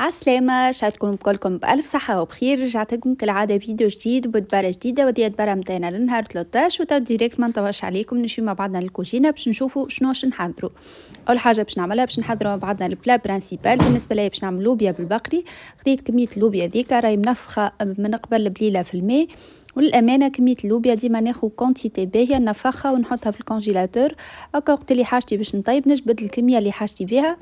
عالسلامة، شعدكم بكلكم بألف صحة وبخير. رجعت لكم كالعادة فيديو جديد وبدبارة جديدة ودي دبارة متاعنا للنهار 13 وتو ديريكت ما نطولش عليكم نمشيو مع بعضنا للكوجينة باش نشوفوا شنو باش نحضروا. أول حاجة باش نعملها باش نحضروا مع بعضنا البلا برانسيبال. بالنسبة لي باش نعمل لوبيا بالبقري. خديت كمية اللوبيا ذيك راهي منفخة من قبل بليلة في الماء، وللأمانة كمية اللوبيا ديما ناخذ كونتيتي باهية نفخها ونحطها في الكونجيلاتور. هكا وقت اللي حاجتي باش نطيب نجبد الكمية اللي حاجتي بها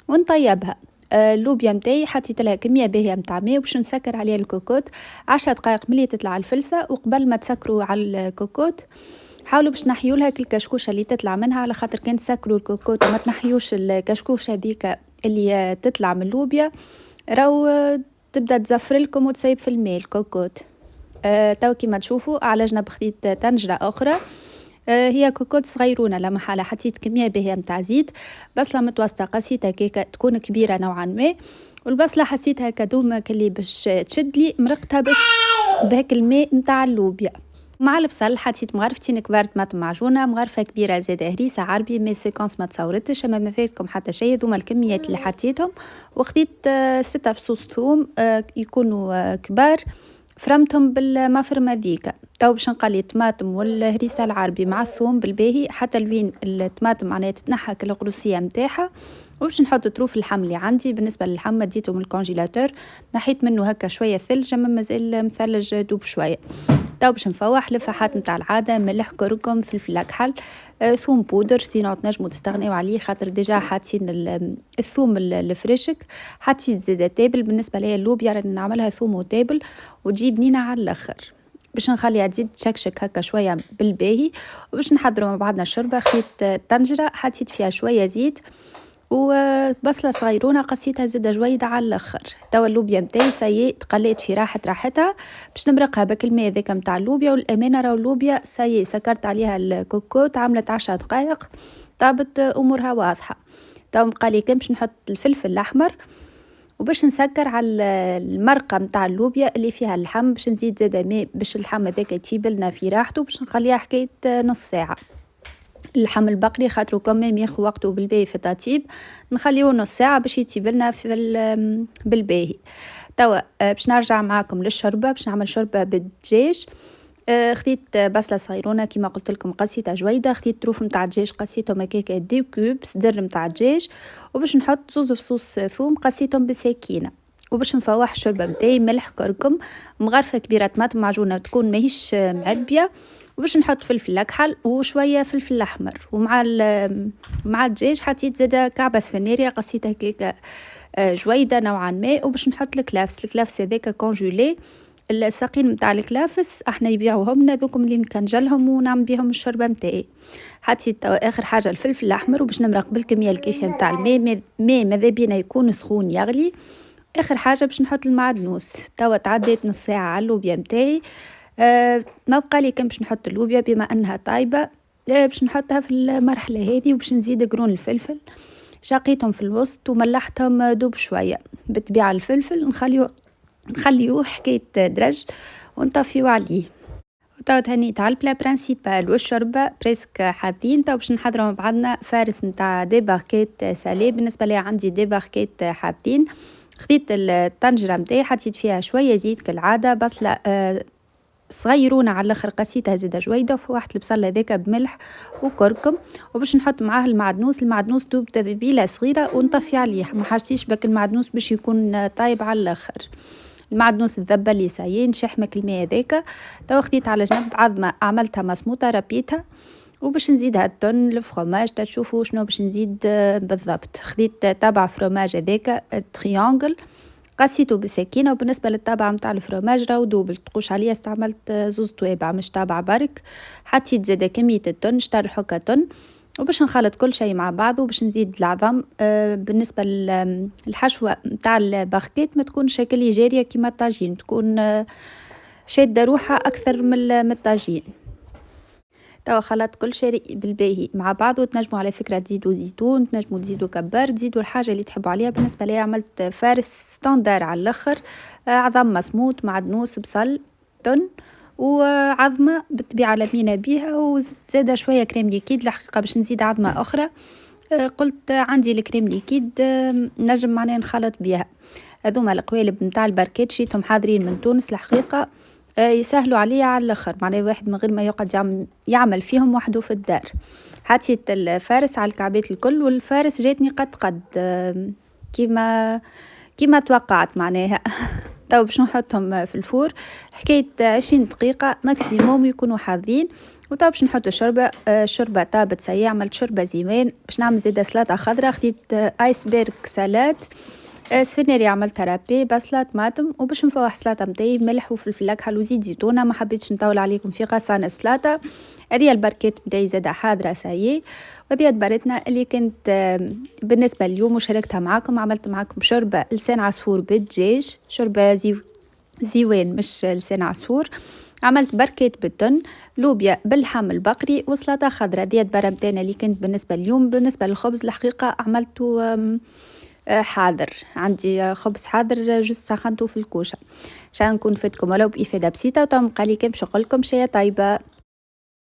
ونطيبها. اللوبيا متاعي حطيت لها كميه باهيه متاع ماء وباش نسكر عليها الكوكوت 10 دقائق ملي تطلع الفلسه. وقبل ما تسكروا على الكوكوت حاولوا باش تنحيوا لها الكشكوشه اللي تطلع منها، على خاطر كان تسكروا الكوكوت وما تنحيوش الكشكوشه هذيك اللي تطلع من اللوبيا راهو تبدا تزفر لكم وتسيب في الماء الكوكوت. تو كيما تشوفوا على جنب خديت طنجره اخرى، هي كوكوت صغيرونه لا محاله. حطيت كميه باهيه متاع زيت، بصله متوسطه قسيتها كيكه تكون كبيره نوعا ما، والبصله حسيتها كدومه كلي باش تشد لي مرقتها بهاك الماء متاع اللوبيا. مع البصل حطيت مغرفتين كبار طماطم معجونه، مغرفه كبيره زاده هريسه عربي مي سيكونس ما تصورتش اما ما فاتكم حتى شيء. هذوما الكميات اللي حطيتهم. وخديت 6 فصوص ثوم يكونوا كبار، فرمتهم بالمفرمه ذيك. تو باش نقلي الطماطم والهريسه العربي مع الثوم بالباهي حتى لوين الطماطم معناها تتنحى القروسيه نتاعها. وباش نحط طروف اللحم اللي عندي. بالنسبه للحم ديته من الكونجيلاتور، نحيت منه هكا شويه ثلج اما مازال مثلج دوب شويه. تو باش نفوح لفحات نتاع العاده، ملح كركم فلفل اكحل ثوم بودر، سينو تنجموا تستغنيو عليه خاطر ديجا حاطين الثوم الفريشك. حطيت زيادة تابل. بالنسبه ليا اللوبيا راني نعملها ثوم وتابل وتجي بنينه على الاخر. باش نخليها تزيد تشكشك هكا شويه بالباهي. وباش نحضروا مع بعضنا الشوربه، خديت طنجره حطيت فيها شويه زيت وبصله صغيرونه قصيتها زيادة جويده على الاخر. توا اللوبيا نتاعي سايي تقليت في راحتها باش نمرقها بك الماء ذاك نتاع اللوبيا. والامانه راهو اللوبيا سايي سكرت عليها الكوكوت عملت 10 دقائق طابت امورها واضحه. توا مقالي كان باش نحط الفلفل الاحمر وباش نسكر على المرقه نتاع اللوبيا اللي فيها اللحم. باش نزيد زاده ماء باش اللحم هذاك يطيب لنا في راحته، باش نخليها حكايه نص ساعه. اللحم البقري خاطرو كمان ياخذ وقته بالباهي في التطيب، نخليه نص ساعه باش يطيب لنا في بالباهي. توا باش نرجع معاكم للشوربه. باش نعمل شوربه بالدجاج. خديت بصله صغيرونه كيما قلت لكم قصيتها جويده. خديت طروف نتاع الدجاج قصيتهم هكاكا دي كوب صدر نتاع الدجاج. وباش نحط 2 فصوص ثوم قصيتهم بالسكينه. وباش نفوح الشوربه نتاعي ملح كركم، مغرفه كبيره طماطم معجونه تكون ماهيش معبيه. وباش نحط فلفل اكحل وشويه فلفل احمر. مع الدجاج حطيت زاده كعبه سفناريه قصيتها هكاكا جويده نوعا ما. وباش نحط الكلافس هذاك كونجولي. الساقين نتاع الكلافس احنا يبيعوهم لنا ذوكم اللي نكنجلهم ونعمل بهم الشوربه نتاعي. حطيت اخر حاجه الفلفل الاحمر وباش نمرق بالكميه الكافيه نتاع الماء. ماذا بينا يكون سخون يغلي. اخر حاجه باش نحط المعدنوس. توا تعديت نص ساعه على اللوبيا نتاعي. ما بقى لي كان باش نحط اللوبيا بما انها طايبه. باش نحطها في المرحله هذه وباش نزيد قرون الفلفل. شقيتهم في الوسط وملحتهم دوب شويه بالطبيعه. الفلفل نخليوه حكايه درج ونطفيو عليه. وتوا تهنيت على البلا برانسيبال والشوربه بريسك حاضرين. توا باش نحضروا مع بعضنا فارس نتاع دي باركيت سالي. بالنسبه لي عندي دي باركيت حاضرين. خديت الطنجره نتاعي حطيت فيها شويه زيت كالعاده، بصله صغيرونه على الاخر قسيتها زيده جويده، وفوحت البصل هذاك بملح وكركم. وباش نحط معاه المعدنوس دوب تذبيله صغيره ونطفي عليه. ما حاجتيش بك المعدنوس باش يكون طايب على الاخر. المعدنوس الذبه اللي سايين شحمك الماء هذاك. توا خديت على جنب عظمه عملتها مسموطه ربيتها. وباش نزيدها التون الفرomاج تشوفوا شنو باش نزيد بالضبط. خديت تابع فرomاج هذاك تريانجل قسيته بسكينه. وبالنسبه للطابعه نتاع الفرomاج راهو دوبل تقوش عليا استعملت 2 توابع مش تابعه برك. حطيت زاده كميه التون شطر حكه تون. وباش نخلط كل شيء مع بعضه وباش نزيد العظم. بالنسبه للحشوه نتاع الباركيت ما تكون شكل جاريه كيما الطاجين، تكون شاده روحها اكثر من الطاجين. توا خلطت كل شيء بالباهي مع بعض. وتنجموا على فكره تزيدوا زيتون، تنجموا تزيدوا كبار، تزيدوا الحاجه اللي تحبوا عليها. بالنسبه لي عملت فارس ستاندر على الاخر. عظم مسموط معدنوس بصل تن وعظمه بالطبيعه لمينا بيها. وزاده شويه كريم ليكيد الحقيقه باش نزيد عظمه اخرى. قلت عندي الكريم ليكيد نجم معناه نخلط بيها. هذوما القوالب نتاع البركات شيتهم حاضرين من تونس الحقيقة. يسهلوا عليا على الاخر، معناه واحد من غير ما يقعد يعمل فيهم وحده في الدار. حطيت الفارس على الكعبات الكل، والفارس جاتني قد كيما توقعت معناها. تو باش نحطهم في الفور حكاية 20 دقيقة ماكسيموم يكونوا حاضرين. وتو باش نحط الشوربة طابت سي، عملت شوربة زيوان. باش نعمل زيادة سلطة خضراء، خديت ايسبرغ سلاد، سفيناري عملتها رابي، بصلة طماطم. وباش نفوح سلطة متاعي ملح وفلفل اكحل وزيت زيتونة. ما حبيتش نطول عليكم في قصان السلطة. هذه البركات متاعي زادة حاضرة سايي. وهذه دبرتنا اللي كنت بالنسبة اليوم وشاركتها معاكم. عملت معاكم شوربة لسان عصفور بالدجاج، شوربة زيوان مش لسان عصفور. عملت بركات بالتن، لوبيا باللحم البقري، وسلطة خضراء. هذه الدبرة متاعنا اللي كنت بالنسبة اليوم. بالنسبة للخبز الحقيقة عملته حاضر، عندي خبز حاضر جست سخنته في الكوشة. عشان نكون فدكم ولو بإفادة بسيطة. وطبعا قالي كم شغلكم شيء طيبة.